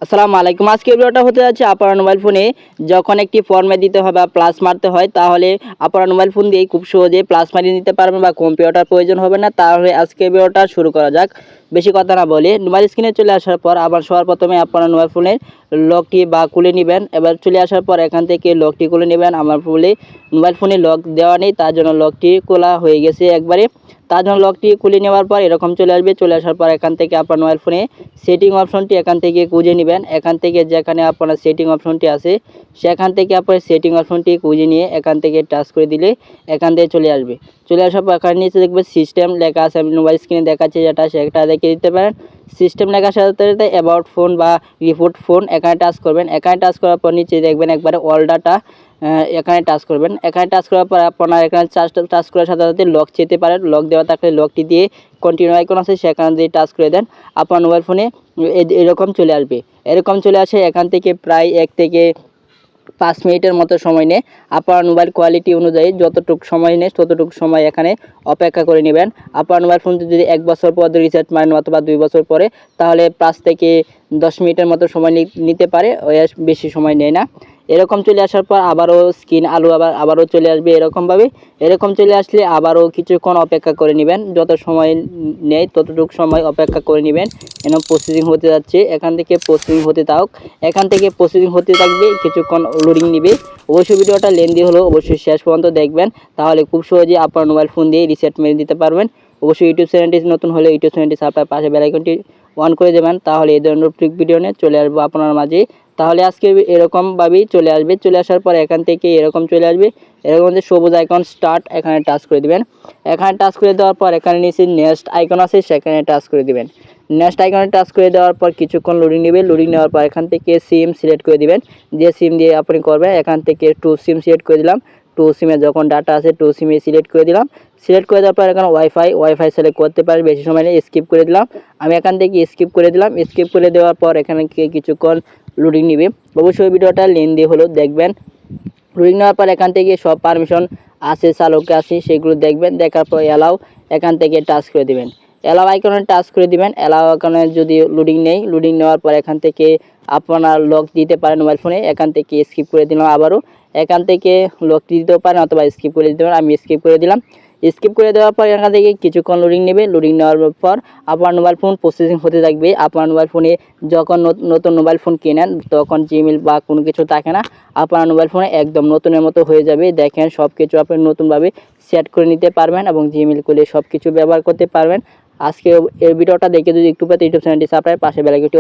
আসসালামু আলাইকুম। আজকের ভিডিওটা হতে যাচ্ছে আপনার মোবাইল ফোনে যখন একটি ফর্মে দিতে হয় বা প্লাস মারতে হয়, তাহলে আপনার মোবাইল ফোন দিয়েই খুব সহজে প্লাস মারিয়ে নিতে পারবেন বা কম্পিউটার প্রয়োজন হবে না। তাহলে আজকের ভিডিওটা শুরু করা যাক। বেশি কথা না বলে মোবাইল স্ক্রিনে চলে আসার পর আবার সবার প্রথমে আপনার মোবাইল ফোনের লকটি বা খুলে নেবেন। এবার চলে আসার পর এখান থেকে লকটি খুলে নেবেন। আমার মোবাইল ফোনে লক দেওয়া নেই, তার জন্য লকটি খোলা হয়ে গেছে একবারে। তার জন্য লকটি খুলে নেওয়ার পর এরকম চলে আসবে। চলে আসার পর এখান থেকে আপনার মোবাইল ফোনে সেটিং অপশনটি এখান থেকে খুঁজে নেবেন। এখান থেকে যেখানে আপনার সেটিং অপশনটি আছে সেখান থেকে আপনার সেটিং অপশনটি খুঁজে নিয়ে এখান থেকে টাচ করে দিলে এখান থেকে চলে আসবে। চলে আসার পর এখানে নিচে দেখবেন সিস্টেম লেখা আছে, আমি মোবাইল স্ক্রিনে দেখাচ্ছি যেটা, সেটা দেখে দিতে পারেন। সিস্টেম লেখার সাথে সাথে অ্যাবাউট ফোন বা রিপোর্ট ফোন এখানে টাচ করবেন। এখানে টাচ করার পর নিচে দেখবেন একবারে অল ডাটা, এখানে টাচ করবেন। এখানে টাচ করার পর আপনার এখানে টাচ করার সাথে সাথে লক চেতে পারেন। লক দেওয়া থাকলে লকটি দিয়ে কন্টিনিউ আইকন আছে সেখানে দিয়ে টাচ করে দেন। আপনার মোবাইল ফোনে এরকম চলে আসবে। এরকম চলে আসে এখান থেকে প্রায় 1 থেকে 5 মিনিটের মতো সময় নেয়। আপনার মোবাইল কোয়ালিটি অনুযায়ী যতটুকু সময় নেয় ততটুকু সময় এখানে অপেক্ষা করে নেবেন। আপনার মোবাইল ফোন যদি 1 বছর পর রিচার্জ মারেন অথবা 2 বছর পরে, তাহলে 5 থেকে 10 মিনিটের মতো সময় নিতে পারে, বেশি সময় নেয় না। এরকম চলে আসার পর আবারও স্ক্রিন আলো আবারও চলে আসবে এরকমভাবে। এরকম চলে আসলে আবারও কিছুক্ষণ অপেক্ষা করে নেবেন। যত সময় নেয় ততটুকু সময় অপেক্ষা করে নেবেন। এখন প্রসেসিং হতে যাচ্ছে, এখান থেকে প্রসেসিং হতে থাক। এখান থেকে প্রসেসিং হতে থাকবে, কিছুক্ষণ লোডিং নেবে। অবশ্যই ভিডিওটা লেন্দি হলো, অবশ্যই শেষ পর্যন্ত দেখবেন, তাহলে খুব সহজে আপনার মোবাইল ফোন দিয়ে রিসেট মেরে দিতে পারবেন। অবশ্যই ইউটিউব চ্যানেলটি নতুন হলে ইউটিউব চ্যানেলটি সাবস্ক্রাইব, পাশে বেল আইকনটি অন করে দেবেন, তাহলে এই ধরনের ফ্লিক ভিডিও নিয়ে চলে আসবো আপনার মাঝে। তাহলে আজকে এরকমভাবেই চলে আসবে। চলে আসার পর এখান থেকে এরকম চলে আসবে। এরকম যে সবুজ আইকন স্টার্ট, এখানে টাচ করে দিবেন। এখানে টাচ করে দেওয়ার পর এখানে নিচে নেক্সট আইকন আছে সেখানে টাচ করে দিবেন। নেক্সট আইকনে টাচ করে দেওয়ার পর কিছুক্ষণ লোডিং নেবে। লোডিং নেওয়ার পর এখান থেকে সিম সিলেক্ট করে দিবেন, যে সিম দিয়ে আপনি করবেন। এখান থেকে 2 সিম সিলেক্ট করে দিলাম। 2 সিমে যখন ডাটা আছে 2 সিমে সিলেক্ট করে দিলাম। সিলেক্ট করে দেওয়ার পর এখানে ওয়াইফাই সিলেক্ট করতে পারেন, বেশি সময় নেই, স্কিপ করে দিলাম। আমি এখান থেকে স্কিপ করে দিলাম। স্কিপ করে দেওয়ার পর এখানে কিছুক্ষণ লোডিং নেবে। অবশ্যই ভিডিওটা লেন্দি হলো, দেখবেন। লোডিং নেওয়ার পর এখান থেকে সব পারমিশন আছে চালকে আছে সেগুলো দেখবেন। দেখার পর অ্যালাউ, এখান থেকে টাচ করে দিবেন। অ্যালাউ আইকনে টাচ করে দিবেন। অ্যালাউ আইকনে যদি লোডিং নেই, লোডিং নেওয়ার পর এখান থেকে আপনার লক দিতে পারেন মোবাইল ফোনে। এখান থেকে স্কিপ করে দিলাম আবারও। এখান থেকে লক দিতেও পারেন অথবা স্কিপ করে দিতে পারেন, আমি স্কিপ করে দিলাম। স্কিপ করে দেওয়ার পর এখান থেকে কিছুক্ষণ লোডিং নেবে। লোডিং নেওয়ার পর আপনার মোবাইল ফোন প্রসেসিং হতে থাকবে। আপনার মোবাইল ফোনে যখন নতুন মোবাইল ফোন কেনেন তখন জিমেল বা কোনো কিছু থাকে না, আপনার মোবাইল ফোনে একদম নতুনের মতো হয়ে যাবে। দেখেন সব কিছু আপনি নতুনভাবে সেট করে নিতে পারবেন এবং জিমেল খুলে সব কিছু ব্যবহার করতে পারবেন। আজকে এই ভিডিওটা দেখে যদি একটু পেতে ইউটিউব চ্যানেলটি সাবস্ক্রাইব, পাশে বেল আইকনটি